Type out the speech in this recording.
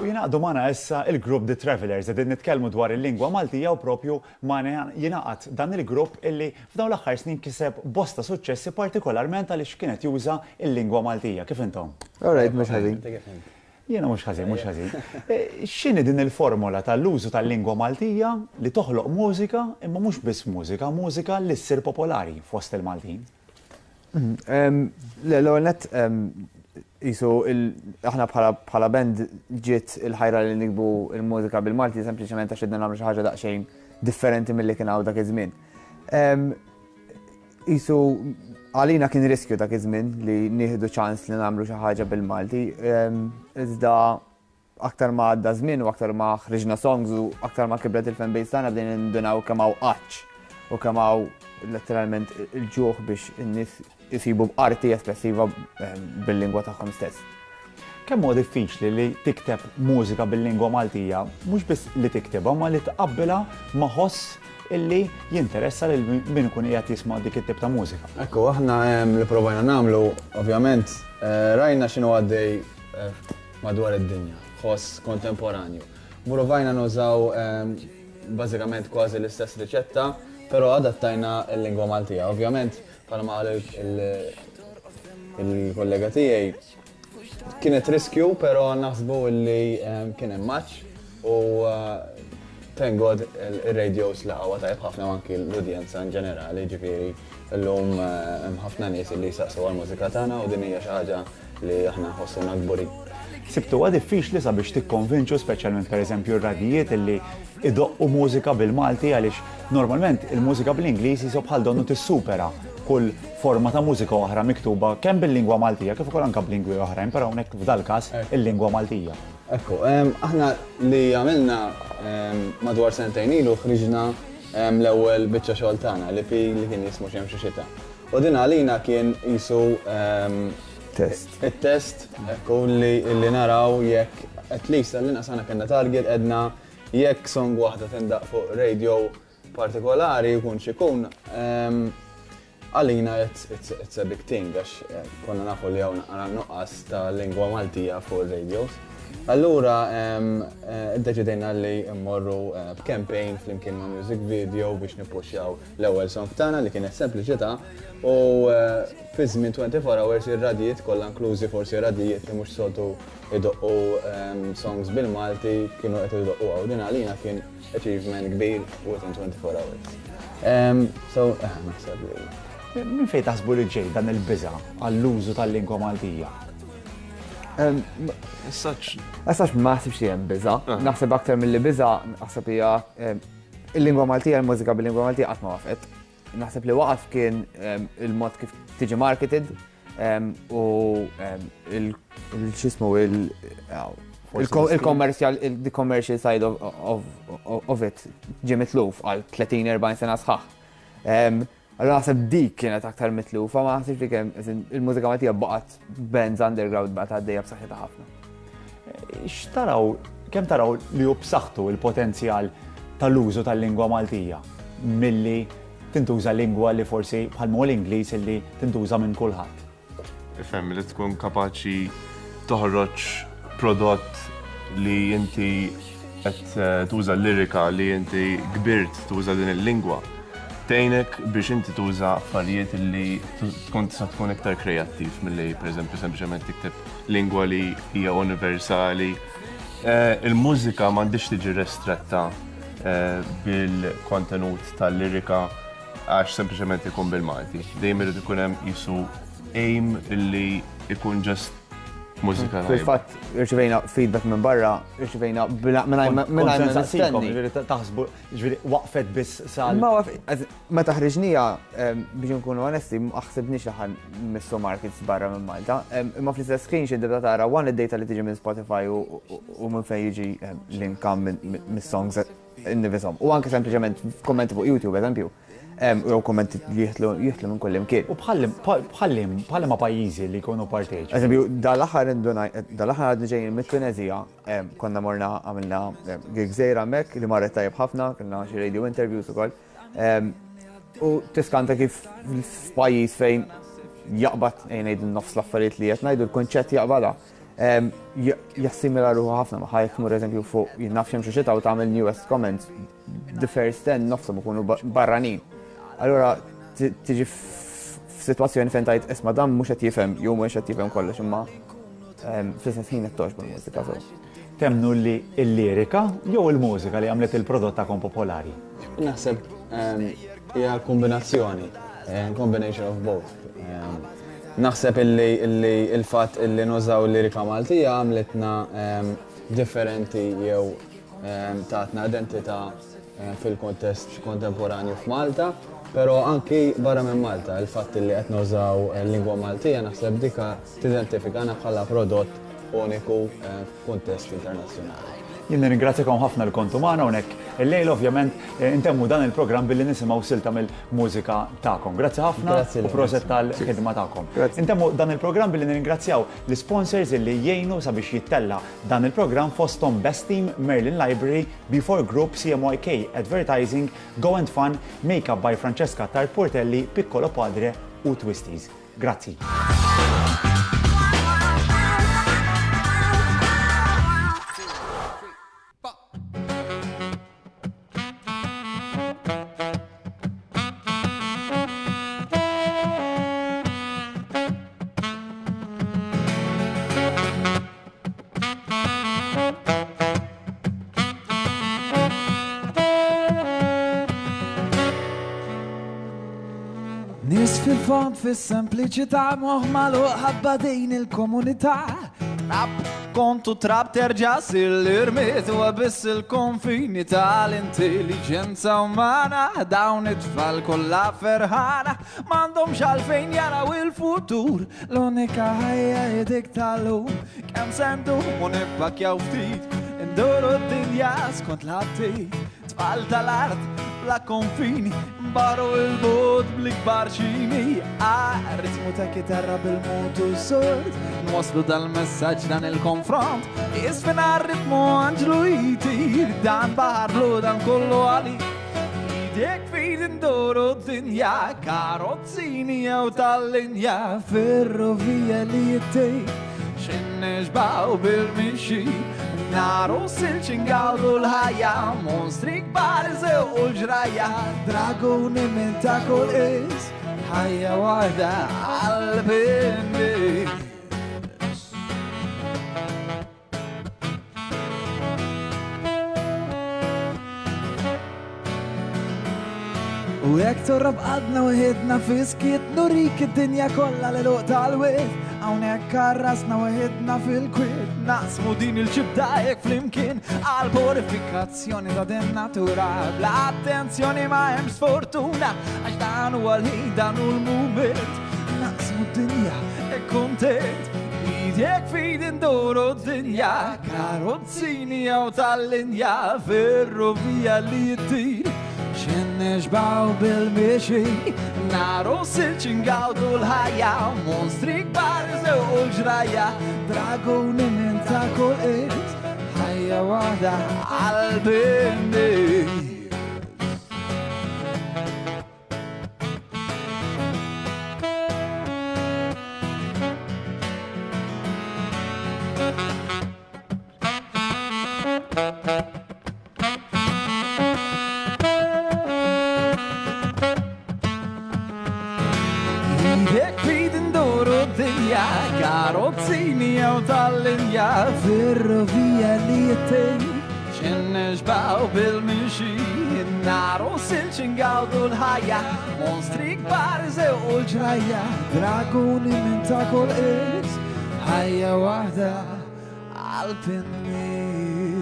Jinaqdu magħna issa il-grupp The Travelers qegħdin nitkellmu dwar il-lingwa Maltija u propju magħna jingħaqad dan il-grupp illi f'dawn l-aħħar snin kiseb bosta suċċessi partikolarment għaliex kienet juża il-lingwa Maltija. Kif intom? All right, mhux ħażin. Jiena mhux ħażin. X'inhi din il-formola tal-użu tal-lingwa Maltija li toħloq mużika imma mhux biss mużika li ssir popolari fost il-Maltin? L-ewwel nett jisu aħna bħala band ġiet il-ħajra li nikbu il-mużika bil-Malti sempliċement għax idna nagħmlu xi ħaġa daqsxejn differenti milli kien hawn dak iż-żmien. Jisu għalina kien riskju dak iż-żmien li nieħdu ċans li nagħmlu xi ħaġa bil-Malti. Iżda aktar ma għadda żmien u aktar ma ħriġna songs u aktar ma kibret il-fanbase tagħna bdejna nindunaw kemm hawn qaċċ u kemm hawn letteralment il-ġuħ biex in-nies jisibu b'arti espressiva bil-lingwa tagħhom stess. Kemm huwa diffiċli li tikteb mużika bil-lingwa Maltija, mhux biss li tiktebha ma li tqabbilha ma' ħoss illi jinteressa lil min ikun qiegħed jisma' dik it-tip ta' mużika. Ekku, aħna li provajna nagħmlu, ovvjament, rajna x'inhu għaddej madwar id-dinja, ħoss kontemporanju. Provajna nużaw bażikament kważi l-istess riċetta, però adattajna l-lingwa Maltija. Ovvjament, bħalma qal il-kollega tiegħi kienet riskju, però naħsbu li kien hemm match u thank God ir-radios laqgħu tajjeb ħafna anki l-udjenza in ġenerali, ġifieri llum hemm ħafna nies li jsaqsu għall-mużika tagħna u din hija xi ħaġa li aħna nħossuna kburin. Sibtuha diffiċli sabiex tikkonvinċu speċjalment pereżempju r-radijiet illi idoqqu mużika bil-Malti għaliex normalment il-mużika bl-Ingliż jisu bħal donnu tissupera kull forma ta' mużika oħra miktuba kemm bil-lingwa Maltija kif ukoll anke b'lingwi oħrajn, però hawnhekk f'dal każ il-lingwa Maltija. Ekku, aħna li għamilna madwar sentejn ilu ħriġna l-ewwel biċċa xogħol tagħna li kien jismu Xita. U din għalina kien qisu it-test ekku li naraw jekk at least għallina sana kellna target edna jekk song waħda tindaq fuq radio partikolari jkun xikun għalina it's a big thing għax konna nafu li hawn nuqqas ta' lingwa Maltija fuq radios. Allura iddeċidejna li mmorru b'campaign flimkien ma' music video biex nippuxjaw l-ewwel song tagħna li kienet sempliċità u fi żmien 24 hours ir-radijiet kollha inklużi forsi radijiet li mhux soltu idoqqu songs bil-Malti kienu qed idoqqu hawn din għalina kien achievement kbir within 24 hours. So naħseb li. Min fejn taħsbu li ġej dan il-biża' għall-użu tal-lingwa Maltija? Essax ma naħsibx li hemm biża'. Naħseb aktar milli biża' naħseb hija il-lingwa Maltija, il-mużika bil-lingwa Maltija qatt ma waqfet. Naħseb li waqaf kien il-mod kif tiġi marketed u x'ismu il-commercial side of it ġie mitluf għal 30-40 sena sħaħ. Allora naħseb dik kienet aktar mitlufa, ma naħsibx li kemm il-mużika Maltija baqgħet bands underground baqgħet għaddejja b'saħħitha ħafna. Kemm taraw li hu b'saħħtu l-potenzjal tal-użu tal-lingwa Maltija milli tintuża lingwa li forsi bħalma l-Ingliż illi tintuża minn kulħadd. Ifhem li tkun kapaċi toħroġ prodott li inti qed tuża l-lirika li inti kbirt tuża din il-lingwa. Tgħinek biex inti tuża affarijiet li tkun tista' tkun iktar kreattiv milli pereżempju sempliċement tikteb lingwa li hija universali. Il-mużika m'għandix tiġi restretta bil-kontenut tal-lirika għax sempliċement ikun bil-Malti. Dejjem irid ikun hemm qisu aim illi ikun just mużika. Fil-fatt irċivejna feedback minn barra, irċivejna minn taħsbu waqfet biss sal. Meta ħriġnija biex nkunu onesti, ma ħsibniex li ħan missu markets barra minn Malta. Imma fl-istess screen xi tibda tara id-data li tiġi minn Spotify u minn fejn jiġi l-income mis-songs innifisom. U anke sempliċement f'kommenti fuq YouTube, eżempju. jew kommenti li jihtlu minn kull imkien. U bħalli ma pajjiżi li jkunu parteċi. Eżempju, dal-aħħar għadni ġejjin mit-Tunezija, konna morna għamilna gig żgħira hemmhekk li marret tajjeb ħafna, kellna xi radio interviews ukoll. U tiskanta kif f'pajjiż fejn jaqbad ngħidu nofs l-affarijiet li qed ngħidu l-kunċett jaqbadha. Jassimila ruħu ħafna ma ħajk tmur eżempju fuq jinnaf xemxu xita u tagħmel newest comments the first 10 nofshom ikunu barranin. Allura tiġi f'sitwazzjoni fejn tajt isma' dan mhux qed jifhem jew mhux qed jifhem kollox imma fl-istess ħin qed toġbu l-mużika sew. Temnu li l-lirika jew il-mużika li għamlet il-prodott tagħkom popolari? Naħseb hija kombinazzjoni, combination of both. Naħseb illi il-fatt illi nużaw l-lirika Maltija għamletna differenti jew tatna identità fil-kontest kontemporanju f'Malta, però anki barra minn Malta, il-fatt illi qed nużaw l-lingwa Maltija naħseb dika tidentifikana bħala prodott uniku f'kuntest internazzjonali. Jien nirringrazzjakom ħafna l-kontu magħna hawnhekk illejl ovvjament intemmu dan il-programm billi nisimgħu silta mill-mużika tagħkom. Grazzi ħafna u proset tal-ħidma tagħkom. Intemmu dan il-programm billi nirringrazzjaw l-sponsors illi jgħinu sabiex jittella dan il-programm fosthom Best Team, Merlin Library, Before Group, CMYK Advertising, Go and Fun, Makeup by Francesca Tarportelli, Piccolo Padre u Twisties. Grazzi. Nis fil-fond fis-sempliċità moħmalu ħabba din il-komunità. Trab kontu trab terġa' sil-irmiet u biss il-konfini tal-intelligenza umana. Dawn it-tfal kollha ferħana m'għandhomx għalfejn jaraw il-futur. L-unika ħajja dik tal-lum kemm sendu u nippakjaw ftit. Induru d-dinja skont l-ħabtit. Tfal tal-art bla konfini baru il-bod bl-ikbar xini. Ritmu ta' kitarra bil-motu sord nwaslu dal-messaġġ dan il-konfront. Isfina ritmu anġlu jitir dan baħarlu dan kollu għali. Idek fid induru d-dinja karozzini jew tal-linja ferrovija li jittej xinneġbaw bil-mixi. Naru silċin għawdu l-ħajja, monstri kbar iżew u l-ġrajja. Dragoni minn ta' kull is, ħajja waħda għal-bindi. U jek torrab għadna u ħidna fiskiet nurik id-dinja kolla l-luq tal-wit. Għawnek karrasna u ħidna fil-kwit. Nasmu din il-ċibda jek flimkien għal-purifikazzjoni ta' din natura. Bla attenzjoni ma' hemm sfortuna għax dan u għal-ħin dan u l-moment. Nasmu d-dinja e kontent. Idek fid induru d-dinja karozzini jew tal-linja ferrovija li jittir. Xinneġbaw bil-mixi, naru silċin għawdu l-ħajja, monstri kbar iżew u l-ġrajja, dragoni minn ta' kull is, ħajja waħda għal-bindi. Karozzini jew tal-linja ferrovija li jittej xinneġbaw bil-mixi. Naru silċin għawdu l-ħajja, monstri kbar iżew u l-ġrajja, dragoni minn ta' kull is, ħajja waħda għal-pinni.